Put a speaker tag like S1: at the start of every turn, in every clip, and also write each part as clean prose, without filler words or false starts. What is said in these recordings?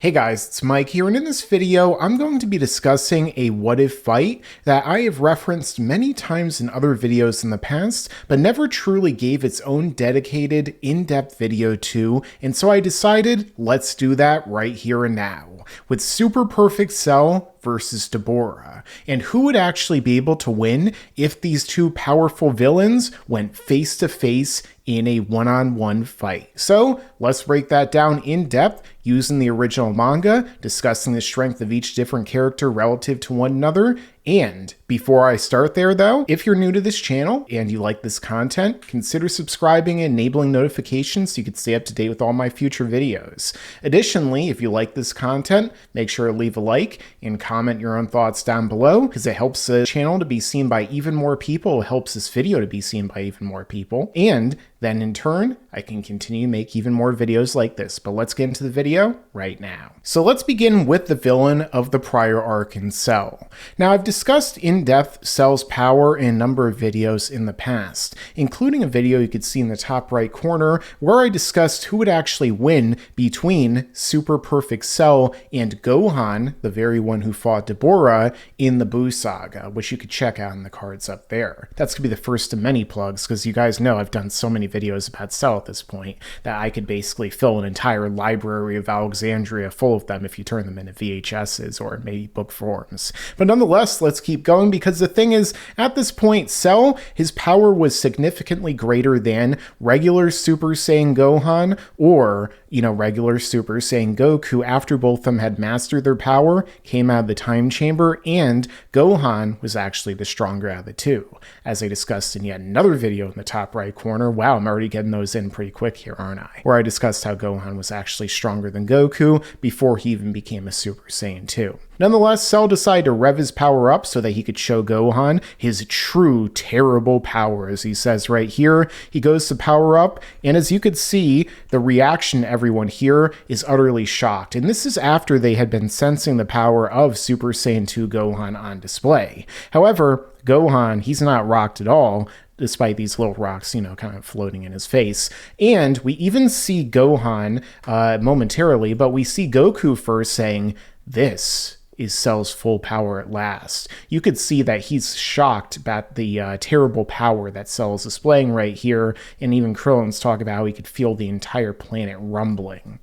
S1: Hey guys, it's Mike here, and in this video, I'm going to be discussing a what-if fight that I have referenced many times in other videos in the past, but never truly gave its own dedicated, in-depth video to, and so I decided, let's do that right here and now, with Super Perfect Cell versus Dabura, and who would actually be able to win if these two powerful villains went face-to-face in a one-on-one fight. So let's break that down in depth using the original manga, discussing the strength of each different character relative to one another. And before I start there though, if you're new to this channel and you like this content, consider subscribing and enabling notifications so you can stay up to date with all my future videos. Additionally, if you like this content, make sure to leave a like and comment your own thoughts down below, because it helps the channel to be seen by even more people, it helps this video to be seen by even more people, and then in turn, I can continue to make even more videos like this. But let's get into the video right now. So let's begin with the villain of the prior arc in Cell. Now I've discussed in depth Cell's power in a number of videos in the past, including a video you could see in the top right corner where I discussed who would actually win between Super Perfect Cell and Gohan, the very one who fought Dabura in the Buu Saga, which you could check out in the cards up there. That's gonna be the first of many plugs, because you guys know I've done so many videos about Cell at this point that I could basically fill an entire library of Alexandria full of them if you turn them into VHSs or maybe book forms. But nonetheless, let's keep going, because the thing is, at this point, Cell, his power was significantly greater than regular Super Saiyan Gohan or, regular Super Saiyan Goku after both of them had mastered their power, came out of the time chamber, and Gohan was actually the stronger out of the two. As I discussed in yet another video in the top right corner, wow, I'm already getting those in pretty quick here, aren't I? Where I discussed how Gohan was actually stronger than Goku before he even became a Super Saiyan 2. Nonetheless, Cell decided to rev his power up so that he could show Gohan his true terrible power. As he says right here, he goes to power up, and as you could see, the reaction everyone here is utterly shocked. And this is after they had been sensing the power of Super Saiyan 2 Gohan on display. However, Gohan, he's not rocked at all, despite these little rocks, kind of floating in his face. And we even see Gohan momentarily, but we see Goku first saying, "This is Cell's full power at last." You could see that he's shocked about the terrible power that Cell is displaying right here, and even Krillin's talk about how he could feel the entire planet rumbling.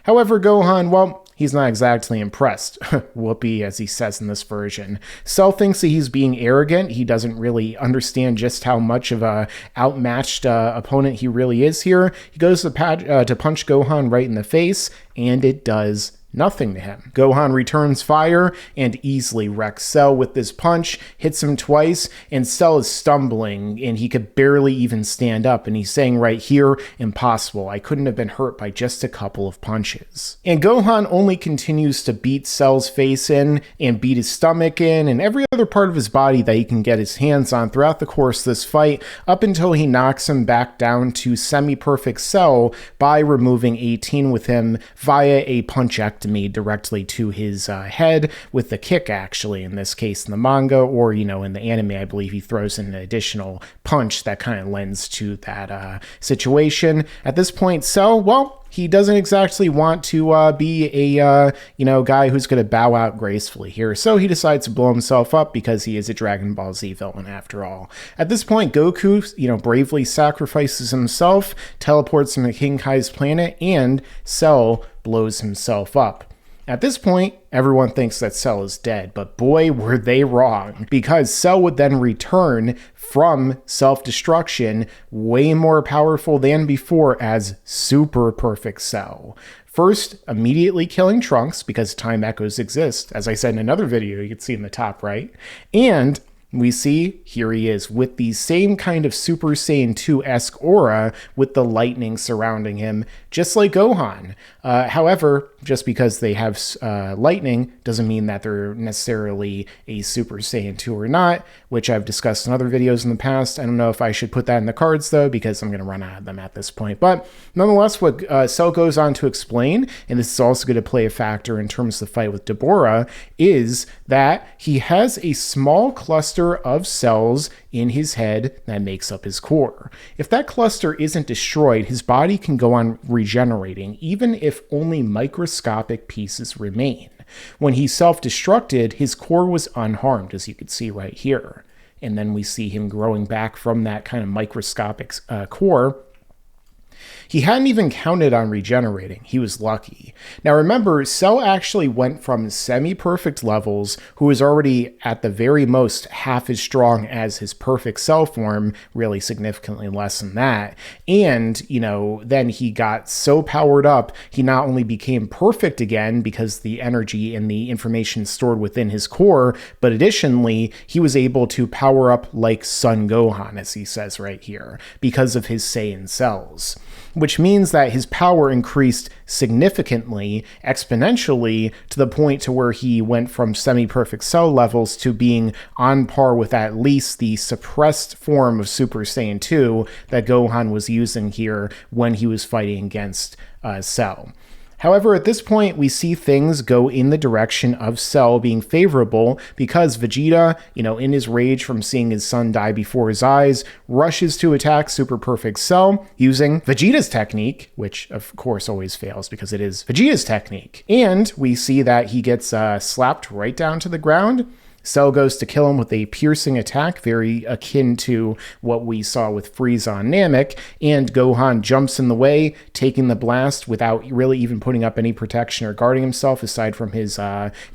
S1: However, Gohan, well, he's not exactly impressed. Whoopee, as he says in this version. Cell thinks that he's being arrogant. He doesn't really understand just how much of a outmatched opponent he really is here. He goes to punch Gohan right in the face, and it does nothing to him. Gohan returns fire and easily wrecks Cell with this punch, hits him twice, and Cell is stumbling, and he could barely even stand up, and he's saying right here, "Impossible, I couldn't have been hurt by just a couple of punches." And Gohan only continues to beat Cell's face in, and beat his stomach in, and every other part of his body that he can get his hands on throughout the course of this fight, up until he knocks him back down to semi-perfect Cell by removing 18 with him via a punchectomy directly to his head, with the kick, actually, in this case in the manga, or in the anime, I believe he throws in an additional punch that kind of lends to that situation. At this point, Cell, well, he doesn't exactly want to be a, guy who's going to bow out gracefully here. So he decides to blow himself up because he is a Dragon Ball Z villain after all. At this point, Goku, bravely sacrifices himself, teleports him to King Kai's planet, and Cell blows himself up. At this point, everyone thinks that Cell is dead, but boy, were they wrong, because Cell would then return from self-destruction way more powerful than before as Super Perfect Cell. First, immediately killing Trunks, because time echoes exist, as I said in another video you can see in the top right, and we see, here he is, with the same kind of Super Saiyan 2-esque aura with the lightning surrounding him, just like Gohan. However, just because they have lightning doesn't mean that they're necessarily a Super Saiyan 2 or not, which I've discussed in other videos in the past. I don't know if I should put that in the cards, though, because I'm going to run out of them at this point. But nonetheless, what Cell goes on to explain, and this is also going to play a factor in terms of the fight with Dabura, is that he has a small cluster of cells in his head that makes up his core. If that cluster isn't destroyed, his body can go on regenerating, even if only microscopic pieces remain. When he self-destructed, his core was unharmed, as you can see right here. And then we see him growing back from that kind of microscopic core. He hadn't even counted on regenerating. He was lucky. Now remember, Cell actually went from semi-perfect levels, who was already at the very most half as strong as his perfect Cell form, really significantly less than that. And, then he got so powered up, he not only became perfect again because the energy and the information stored within his core, but additionally, he was able to power up like Son Gohan, as he says right here, because of his Saiyan cells. Which means that his power increased significantly, exponentially, to the point to where he went from semi-perfect Cell levels to being on par with at least the suppressed form of Super Saiyan 2 that Gohan was using here when he was fighting against Cell. However, at this point, we see things go in the direction of Cell being favorable because Vegeta, in his rage from seeing his son die before his eyes, rushes to attack Super Perfect Cell using Vegeta's technique, which of course always fails because it is Vegeta's technique. And we see that he gets slapped right down to the ground. Cell goes to kill him with a piercing attack, very akin to what we saw with Frieza on Namek, and Gohan jumps in the way, taking the blast without really even putting up any protection or guarding himself, aside from his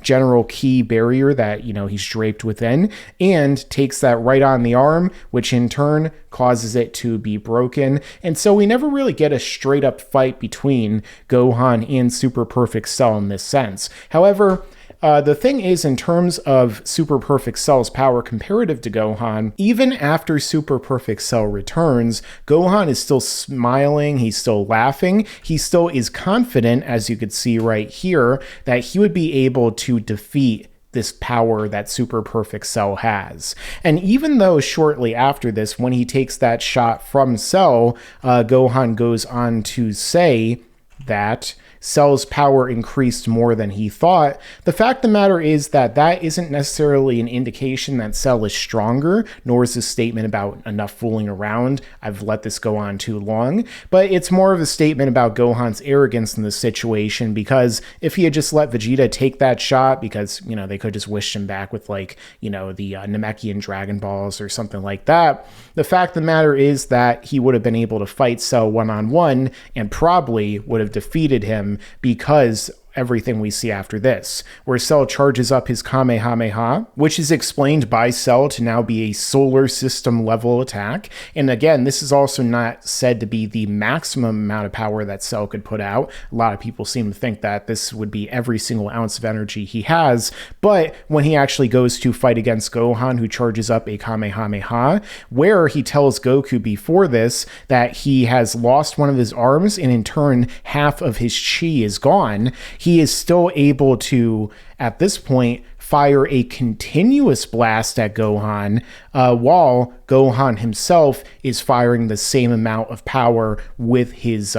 S1: general ki barrier that, he's draped within, and takes that right on the arm, which in turn causes it to be broken. And so we never really get a straight up fight between Gohan and Super Perfect Cell in this sense. However, the thing is, in terms of Super Perfect Cell's power comparative to Gohan, even after Super Perfect Cell returns, Gohan is still smiling, he's still laughing, he still is confident, as you could see right here, that he would be able to defeat this power that Super Perfect Cell has. And even though shortly after this, when he takes that shot from Cell, Gohan goes on to say that Cell's power increased more than he thought, the fact of the matter is that that isn't necessarily an indication that Cell is stronger, nor is this statement about enough fooling around. I've let this go on too long, but it's more of a statement about Gohan's arrogance in this situation, because if he had just let Vegeta take that shot, because, they could just wish him back with the Namekian Dragon Balls or something like that, the fact of the matter is that he would have been able to fight Cell one-on-one and probably would have defeated him, because everything we see after this, where Cell charges up his Kamehameha, which is explained by Cell to now be a solar system level attack. And again, this is also not said to be the maximum amount of power that Cell could put out. A lot of people seem to think that this would be every single ounce of energy he has, but when he actually goes to fight against Gohan, who charges up a Kamehameha, where he tells Goku before this that he has lost one of his arms and in turn half of his chi is gone, he is still able to, at this point, fire a continuous blast at Gohan, while Gohan himself is firing the same amount of power with his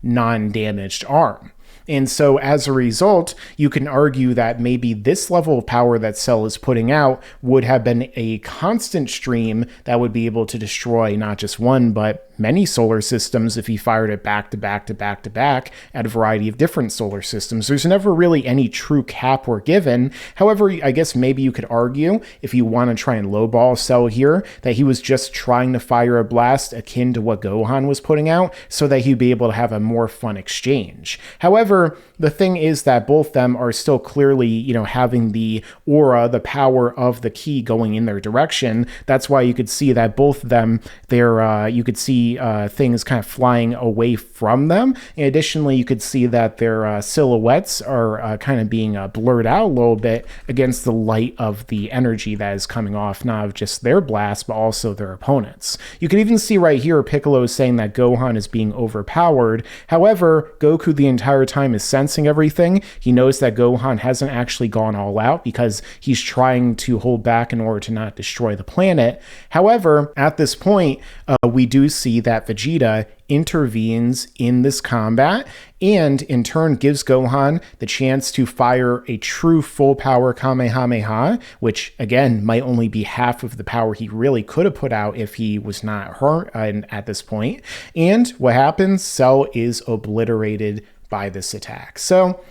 S1: non-damaged arm. And so as a result, you can argue that maybe this level of power that Cell is putting out would have been a constant stream that would be able to destroy not just one, but many solar systems if he fired it back to back to back to back at a variety of different solar systems. There's never really any true cap or given. However, I guess maybe you could argue, if you want to try and lowball Cell here, that he was just trying to fire a blast akin to what Gohan was putting out so that he'd be able to have a more fun exchange. However, the thing is that both them are still clearly, having the aura, the power of the ki going in their direction. That's why you could see that both of them, you could see things kind of flying away from them. And additionally, you could see that their silhouettes are kind of being blurred out a little bit against the light of the energy that is coming off, not of just their blast, but also their opponents. You can even see right here, Piccolo is saying that Gohan is being overpowered. However, Goku the entire time is sensing everything. He knows that Gohan hasn't actually gone all out because he's trying to hold back in order to not destroy the planet. However, at this point, we do see see that Vegeta intervenes in this combat and in turn gives Gohan the chance to fire a true full power Kamehameha, which again might only be half of the power he really could have put out if he was not hurt at this point. And what happens? Cell is obliterated by this attack. So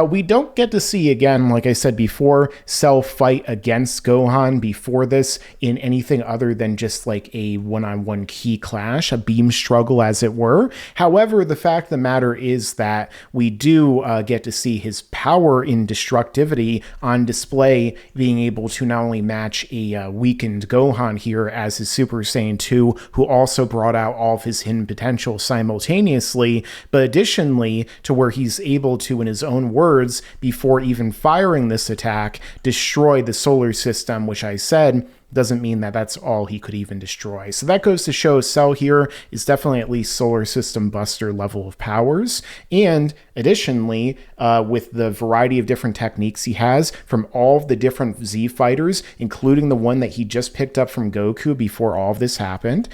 S1: we don't get to see, again, like I said before, Cell fight against Gohan before this in anything other than just like a one-on-one key clash, a beam struggle as it were. However, the fact of the matter is that we do get to see his power in destructivity on display, being able to not only match a weakened Gohan here as his Super Saiyan 2, who also brought out all of his hidden potential simultaneously, but additionally to where he's able to, in his own words, before even firing this attack, destroy the solar system, which I said doesn't mean that that's all he could even destroy. So that goes to show Cell here is definitely at least solar system buster level of powers. And additionally, with the variety of different techniques he has from all of the different Z fighters, including the one that he just picked up from Goku before all of this happened,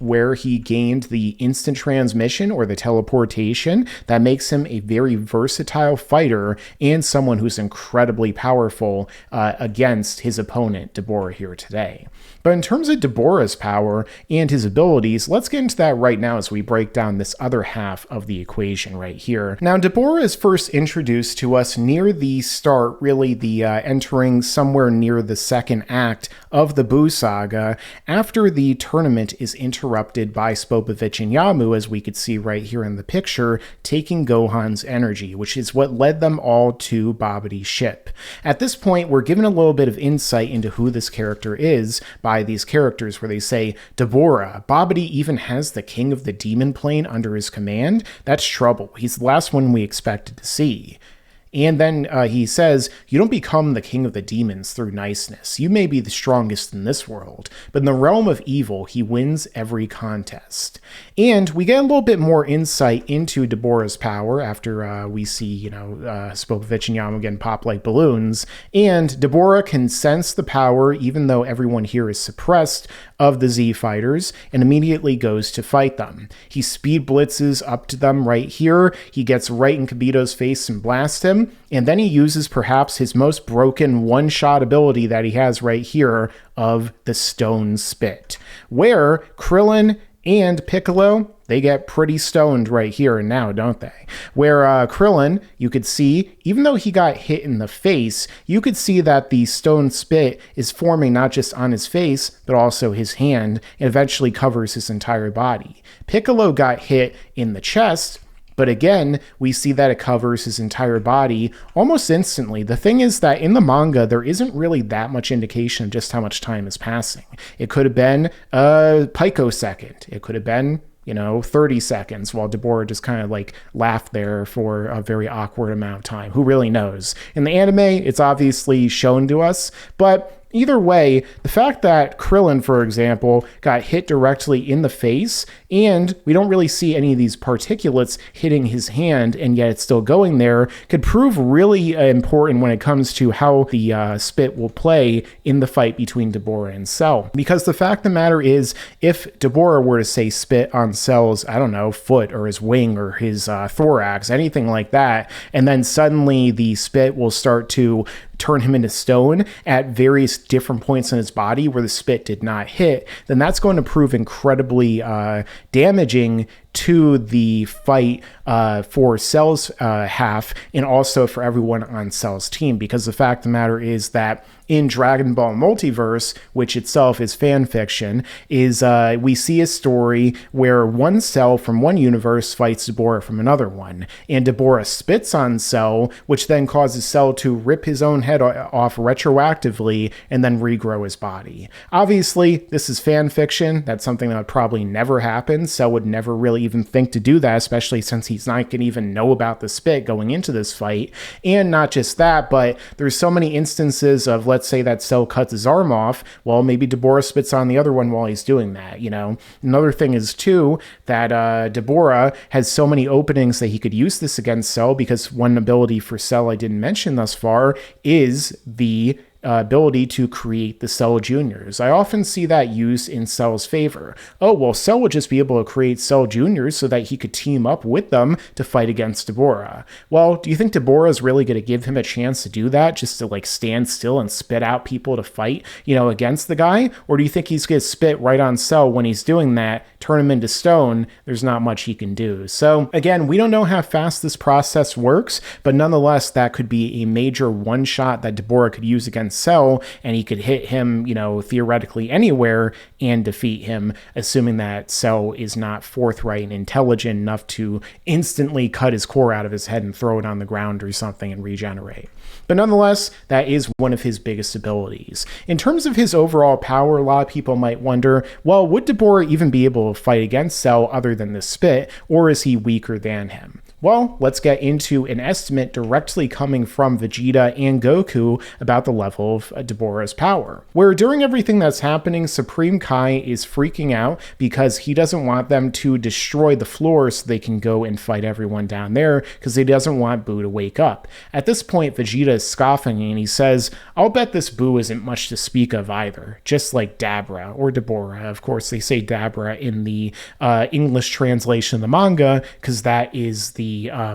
S1: where he gained the instant transmission or the teleportation, that makes him a very versatile fighter and someone who's incredibly powerful against his opponent, Dabura, here today. But in terms of Dabura's power and his abilities, let's get into that right now as we break down this other half of the equation right here. Now, Dabura is first introduced to us near the start, really the entering somewhere near the second act of the Buu saga, after the tournament is interrupted by Spopovich and Yamu, as we could see right here in the picture, taking Gohan's energy, which is what led them all to Babidi's ship. At this point, we're given a little bit of insight into who this character is by these characters, where they say, Dabura, Babidi even has the king of the demon plane under his command? That's trouble. He's the last one we expected to see. And then he says, you don't become the king of the demons through niceness. You may be the strongest in this world, but in the realm of evil, he wins every contest. And we get a little bit more insight into Dabura's power after we see, Spopovich and Yamu again pop like balloons. And Dabura can sense the power, even though everyone here is suppressed, of the Z fighters, and immediately goes to fight them. He speed blitzes up to them right here. He gets right in Kibito's face and blasts him. And then he uses perhaps his most broken one-shot ability that he has right here of the Stone Spit, where Krillin and Piccolo, they get pretty stoned right here and now, don't they? Where Krillin, you could see, even though he got hit in the face, you could see that the stone spit is forming not just on his face, but also his hand, and eventually covers his entire body. Piccolo got hit in the chest, but again, we see that it covers his entire body almost instantly. The thing is that in the manga, there isn't really that much indication of just how much time is passing. It could have been a picosecond. It could have been 30 seconds while Dabura just kind of like laughed there for a very awkward amount of time. Who really knows? In the anime, it's obviously shown to us, but either way, the fact that Krillin, for example, got hit directly in the face, and we don't really see any of these particulates hitting his hand, and yet it's still going there, could prove really important when it comes to how the spit will play in the fight between Dabura and Cell. Because the fact of the matter is, if Dabura were to say spit on Cell's, foot or his wing or his thorax, anything like that, and then suddenly the spit will start to turn him into stone at various different points in his body where the spit did not hit, then that's going to prove incredibly damaging to the fight for Cell's half, and also for everyone on Cell's team, because the fact of the matter is that in Dragon Ball Multiverse, which itself is fan fiction, is we see a story where one Cell from one universe fights Dabura from another one, and Dabura spits on Cell, which then causes Cell to rip his own head off retroactively and then regrow his body. Obviously, this is fan fiction. That's something that would probably never happen. Cell would never really even think to do that, especially since he's not going to even know about the spit going into this fight. And not just that, but there's so many instances of, let's say that Cell cuts his arm off, well, maybe Dabura spits on the other one while he's doing that, Another thing is, too, that Dabura has so many openings that he could use this against Cell, because one ability for Cell I didn't mention thus far is the ability to create the Cell Juniors. I often see that used in Cell's favor. Oh, well, Cell would just be able to create Cell Juniors so that he could team up with them to fight against Dabura. Well, do you think Dabura is really going to give him a chance to do that, just to like stand still and spit out people to fight, against the guy? Or do you think he's going to spit right on Cell when he's doing that, turn him into stone? There's not much he can do. So again, we don't know how fast this process works, but nonetheless, that could be a major one-shot that Dabura could use against Cell, and he could hit him, theoretically anywhere and defeat him, assuming that Cell is not forthright and intelligent enough to instantly cut his core out of his head and throw it on the ground or something and regenerate. But nonetheless, that is one of his biggest abilities. In terms of his overall power, a lot of people might wonder, well, would Dabura even be able to fight against Cell other than the spit, or is he weaker than him? Well, let's get into an estimate directly coming from Vegeta and Goku about the level of Dabura's power. Where during everything that's happening, Supreme Kai is freaking out because he doesn't want them to destroy the floor so they can go and fight everyone down there, because he doesn't want Boo to wake up. At this point, Vegeta is scoffing and he says, I'll bet this Boo isn't much to speak of either, just like Dabura or Dabura. Of course, they say Dabura in the English translation of the manga because that is the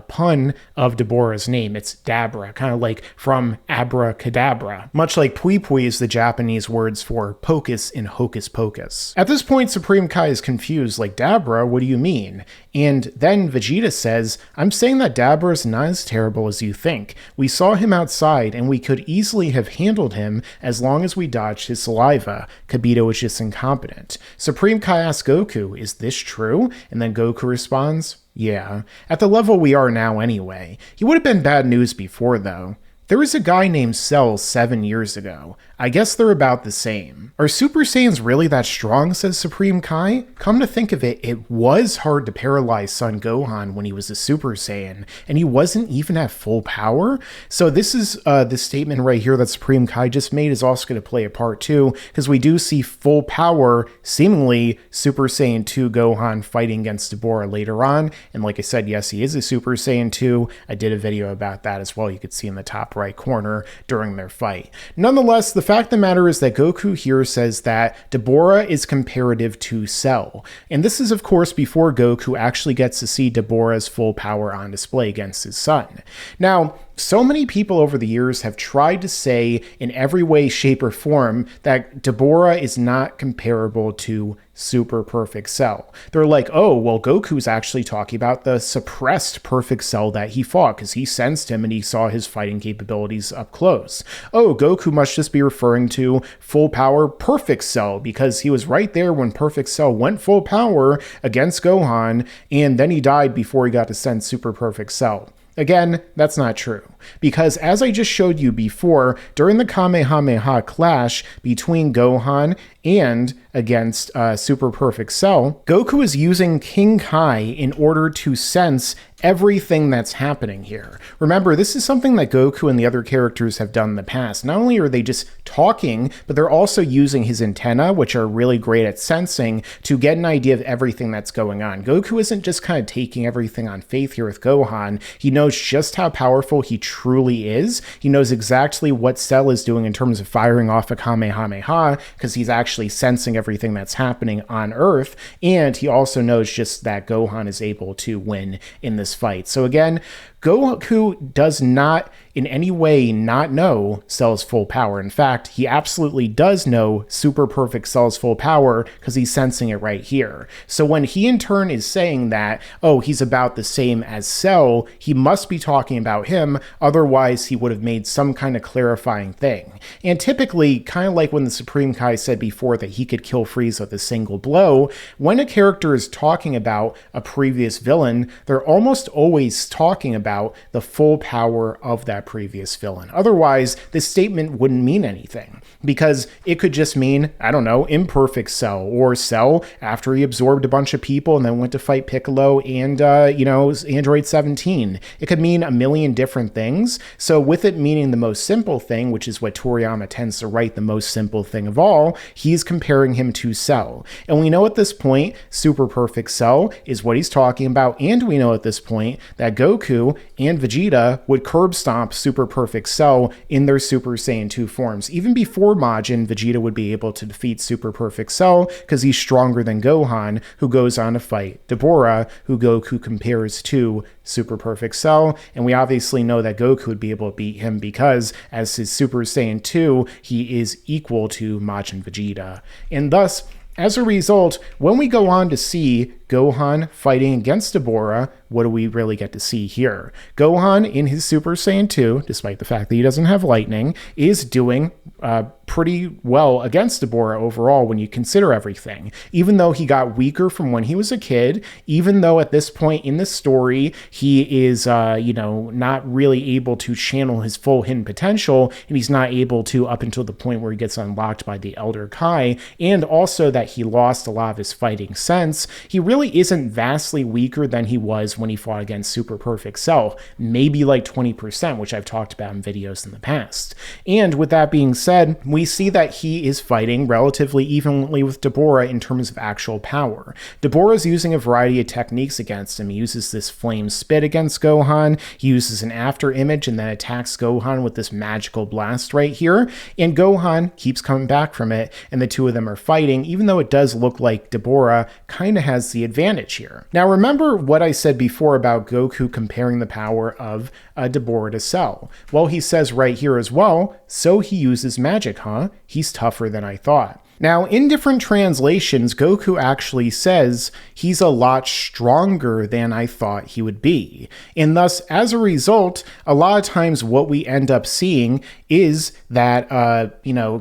S1: pun of Dabura's name. It's Dabura, kind of like from abracadabra, much like pui pui is the Japanese words for pocus in Hocus Pocus. At this point, Supreme Kai is confused, like, Dabura, what do you mean? And then Vegeta says, I'm saying that Dabura is not as terrible as you think. We saw him outside and we could easily have handled him as long as we dodged his saliva. Kibito is just incompetent. Supreme Kai asks Goku, is this true? And then Goku responds, yeah, at the level we are now anyway. He would have been bad news before, though. There was a guy named Cell 7 years ago. I guess they're about the same. Are Super Saiyans really that strong, says Supreme Kai? Come to think of it, it was hard to paralyze Son Gohan when he was a Super Saiyan, and he wasn't even at full power? So this is, this statement right here that Supreme Kai just made is also going to play a part too, because we do see full power, seemingly Super Saiyan 2 Gohan fighting against Dabura later on, and like I said, yes, he is a Super Saiyan 2. I did a video about that as well, you could see in the top right corner during their fight. Nonetheless, the fact of the matter is that Goku here says that Dabura is comparative to Cell. And this is, of course, before Goku actually gets to see Dabura's full power on display against his son. Now, so many people over the years have tried to say in every way, shape, or form that Dabura is not comparable to Super Perfect Cell. They're like, oh, well, Goku's actually talking about the suppressed Perfect Cell that he fought because he sensed him and he saw his fighting capabilities up close. Oh, Goku must just be referring to full power Perfect Cell because he was right there when Perfect Cell went full power against Gohan and then he died before he got to sense Super Perfect Cell. Again, that's not true, because as I just showed you before, during the Kamehameha clash between Gohan and against Super Perfect Cell, Goku is using King Kai in order to sense everything that's happening here. Remember, this is something that Goku and the other characters have done in the past. Not only are they just talking, but they're also using his antenna, which are really great at sensing, to get an idea of everything that's going on. Goku isn't just kind of taking everything on faith here with Gohan. He knows just how powerful he truly is. He knows exactly what Cell is doing in terms of firing off a Kamehameha, because he's actually sensing everything that's happening on Earth, and he also knows just that Gohan is able to win in this fight. So again, Goku does not in any way not know Cell's full power. In fact, he absolutely does know Super Perfect Cell's full power because he's sensing it right here. So when he in turn is saying that, oh, he's about the same as Cell, he must be talking about him, otherwise he would have made some kind of clarifying thing. And typically, kind of like when the Supreme Kai said before that he could kill Frieza with a single blow, when a character is talking about a previous villain, they're almost always talking about the full power of that previous villain. Otherwise, this statement wouldn't mean anything, because it could just mean, I don't know, imperfect Cell, or Cell after he absorbed a bunch of people and then went to fight Piccolo and, Android 17. It could mean a million different things. So with it meaning the most simple thing, which is what Toriyama tends to write, the most simple thing of all, he's comparing him to Cell. And we know at this point, Super Perfect Cell is what he's talking about, and we know at this point that Goku and Vegeta would curb stomp Super Perfect Cell in their Super Saiyan 2 forms. Even before Majin, Vegeta would be able to defeat Super Perfect Cell because he's stronger than Gohan, who goes on to fight Dabura, who Goku compares to Super Perfect Cell. And we obviously know that Goku would be able to beat him because, as his Super Saiyan 2, he is equal to Majin Vegeta. And thus, as a result, when we go on to see Gohan fighting against Dabura, what do we really get to see here? Gohan, in his Super Saiyan 2, despite the fact that he doesn't have lightning, is doing pretty well against Dabura overall when you consider everything. Even though he got weaker from when he was a kid, even though at this point in the story, he is, not really able to channel his full hidden potential, and he's not able to up until the point where he gets unlocked by the Elder Kai, and also that he lost a lot of his fighting sense, he really isn't vastly weaker than he was when he fought against Super Perfect Cell, maybe like 20%, which I've talked about in videos in the past. And with that being said, we see that he is fighting relatively evenly with Dabura in terms of actual power. Dabura is using a variety of techniques against him. He uses this flame spit against Gohan, he uses an after image and then attacks Gohan with this magical blast right here, and Gohan keeps coming back from it, and the two of them are fighting, even though it does look like Dabura kind of has the advantage here. Now remember what I said before about Goku comparing the power of Dabura to Cell. Well, he says right here as well, so he uses magic, huh? He's tougher than I thought. Now, in different translations, Goku actually says he's a lot stronger than I thought he would be. And thus, as a result, a lot of times what we end up seeing is that,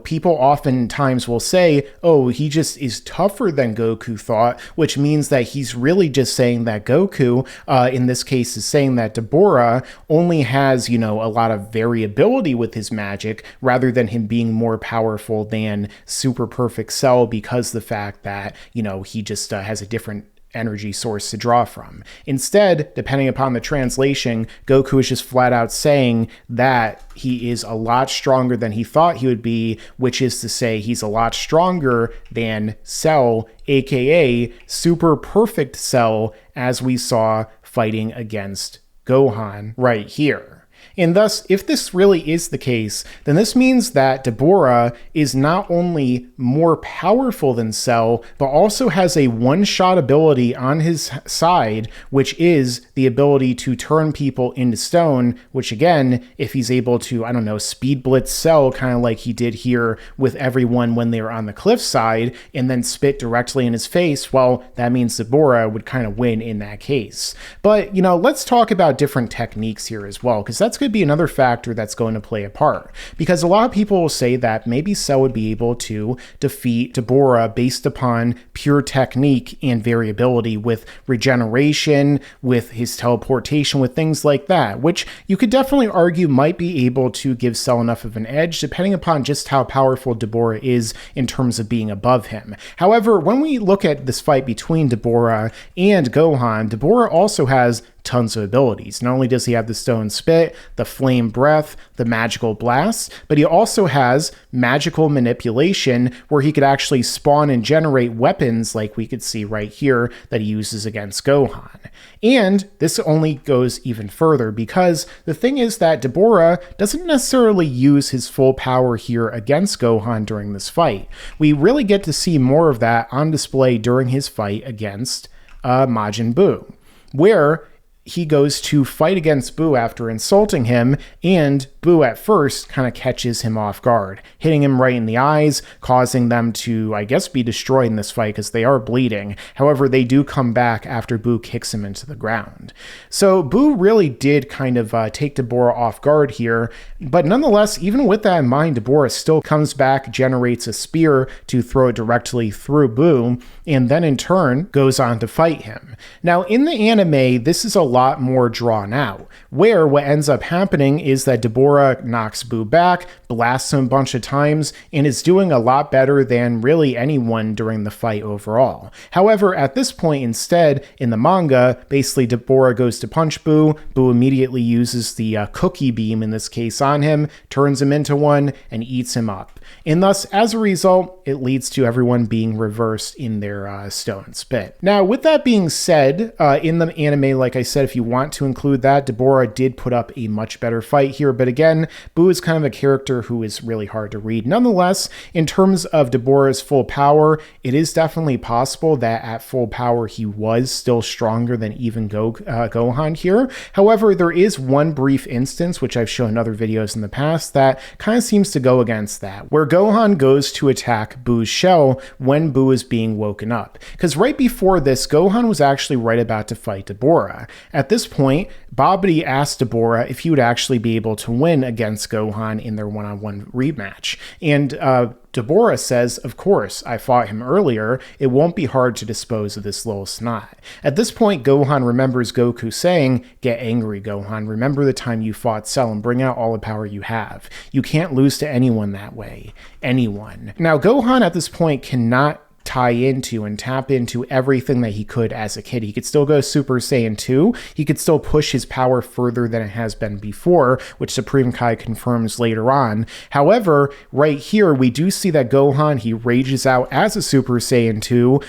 S1: people oftentimes will say, oh, he just is tougher than Goku thought, which means that he's really just saying that Goku, in this case, is saying that Dabura only has, a lot of variability with his magic rather than him being more powerful than Super Perfect Cell because the fact that, he just has a different energy source to draw from. Instead, depending upon the translation, Goku is just flat out saying that he is a lot stronger than he thought he would be, which is to say he's a lot stronger than Cell, aka Super Perfect Cell, as we saw fighting against Gohan right here. And thus, if this really is the case, then this means that Dabura is not only more powerful than Cell, but also has a one-shot ability on his side, which is the ability to turn people into stone, which again, if he's able to, speed blitz Cell, kind of like he did here with everyone when they were on the cliffside, and then spit directly in his face, well, that means Dabura would kind of win in that case. But, let's talk about different techniques here as well, because that's could be another factor that's going to play a part, because a lot of people will say that maybe Cell would be able to defeat Dabura based upon pure technique and variability with regeneration, with his teleportation, with things like that, which you could definitely argue might be able to give Cell enough of an edge depending upon just how powerful Dabura is in terms of being above him. However, when we look at this fight between Dabura and Gohan, Dabura also has tons of abilities. Not only does he have the stone spit, the flame breath, the magical blast, but he also has magical manipulation where he could actually spawn and generate weapons like we could see right here that he uses against Gohan. And this only goes even further because the thing is that Dabura doesn't necessarily use his full power here against Gohan during this fight. We really get to see more of that on display during his fight against Majin Buu, where he goes to fight against Buu after insulting him, and Buu at first kind of catches him off guard, hitting him right in the eyes, causing them to, I guess, be destroyed in this fight because they are bleeding. However, they do come back after Buu kicks him into the ground. So Buu really did kind of take Dabura off guard here, but nonetheless, even with that in mind, Dabura still comes back, generates a spear to throw it directly through Buu, and then in turn goes on to fight him. Now, in the anime, this is a lot more drawn out, where what ends up happening is that Dabura knocks Buu back, blasts him a bunch of times, and is doing a lot better than really anyone during the fight overall. However, at this point instead, in the manga, basically Dabura goes to punch Buu, Buu immediately uses the cookie beam in this case on him, turns him into one, and eats him up. And thus, as a result, it leads to everyone being reversed in their stone spit. Now, with that being said, in the anime, like I said said, if you want to include that, Dabura did put up a much better fight here, but again, Boo is kind of a character who is really hard to read. Nonetheless, in terms of Dabura's full power, it is definitely possible that at full power he was still stronger than even Gohan here. However, there is one brief instance, which I've shown in other videos in the past, that kind of seems to go against that, where Gohan goes to attack Boo's shell when Boo is being woken up. Because right before this, Gohan was actually right about to fight Dabura. At this point, Babidi asked Dabura if he would actually be able to win against Gohan in their one-on-one rematch. And Dabura says, of course, I fought him earlier. It won't be hard to dispose of this little snot. At this point, Gohan remembers Goku saying, get angry, Gohan. Remember the time you fought Cell and bring out all the power you have. You can't lose to anyone that way. Anyone. Now, Gohan at this point cannot tie into and tap into everything that he could as a kid. He could still go Super Saiyan 2. He could still push his power further than it has been before, which Supreme Kai confirms later on. However, right here, we do see that Gohan, he rages out as a Super Saiyan 2,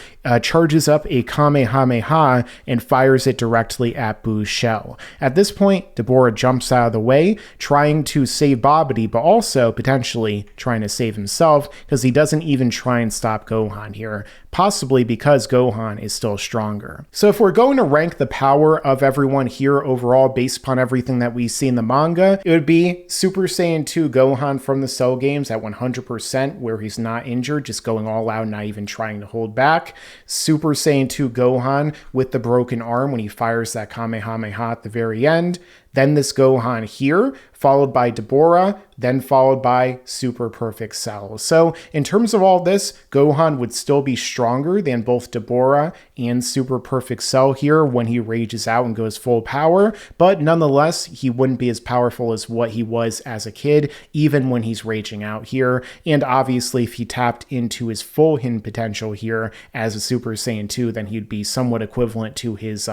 S1: charges up a Kamehameha, and fires it directly at Boo's shell. At this point, Dabura jumps out of the way, trying to save Babidi, but also potentially trying to save himself, because he doesn't even try and stop Gohan here. Possibly because Gohan is still stronger. So if we're going to rank the power of everyone here overall based upon everything that we see in the manga, it would be Super Saiyan 2 Gohan from the Cell games at 100%, where he's not injured, just going all out, not even trying to hold back. Super Saiyan 2 Gohan with the broken arm when he fires that Kamehameha at the very end. Then this Gohan here, followed by Dabura, then followed by Super Perfect Cell. So in terms of all this, Gohan would still be stronger than both Dabura and Super Perfect Cell here when he rages out and goes full power, but nonetheless, he wouldn't be as powerful as what he was as a kid, even when he's raging out here. And obviously, if he tapped into his full hidden potential here as a Super Saiyan 2, then he'd be somewhat equivalent to his,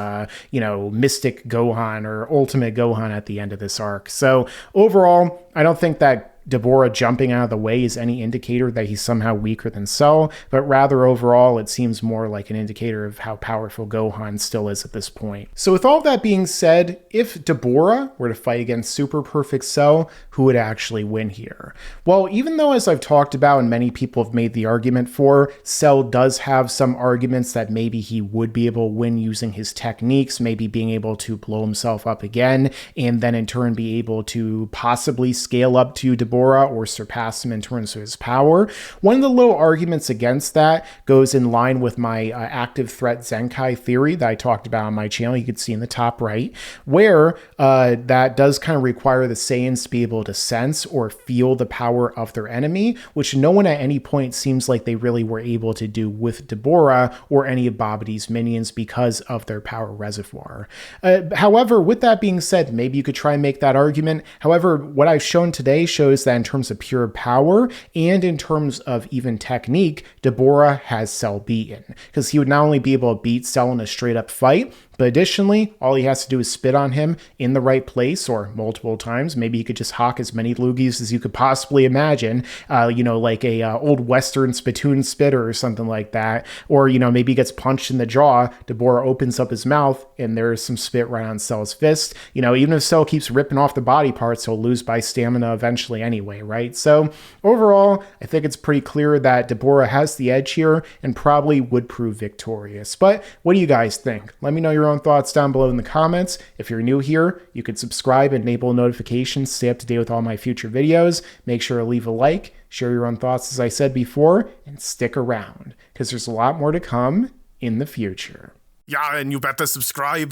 S1: Mystic Gohan or Ultimate Gohan at the end of this arc. So overall, I don't think that Dabura jumping out of the way is any indicator that he's somehow weaker than Cell, but rather overall it seems more like an indicator of how powerful Gohan still is at this point. So with all that being said, if Dabura were to fight against Super Perfect Cell, who would actually win here? Well, even though, as I've talked about and many people have made the argument for, Cell does have some arguments that maybe he would be able to win using his techniques, maybe being able to blow himself up again, and then in turn be able to possibly scale up to Dabura or surpass him in terms of his power. One of the little arguments against that goes in line with my active threat Zenkai theory that I talked about on my channel. You can see in the top right, where that does kind of require the Saiyans to be able to sense or feel the power of their enemy, which no one at any point seems like they really were able to do with Dabura or any of Babidi's minions because of their power reservoir. However, with that being said, maybe you could try and make that argument. However, what I've shown today shows that in terms of pure power and in terms of even technique, Dabura has Cell beaten, because he would not only be able to beat Cell in a straight up fight, but additionally, all he has to do is spit on him in the right place or multiple times. Maybe he could just hawk as many loogies as you could possibly imagine, like a old Western spittoon spitter or something like that. Or, maybe he gets punched in the jaw, Dabura opens up his mouth, and there's some spit right on Cell's fist. Even if Cell keeps ripping off the body parts, he'll lose by stamina eventually anyway, right? So overall, I think it's pretty clear that Dabura has the edge here and probably would prove victorious. But what do you guys think? Let me know your own thoughts down below in the comments. If you're new here, you could subscribe and enable notifications to stay up to date with all my future videos. Make sure to leave a like, share your own thoughts as I said before, and stick around, because there's a lot more to come in the future.
S2: Yeah, and you better subscribe.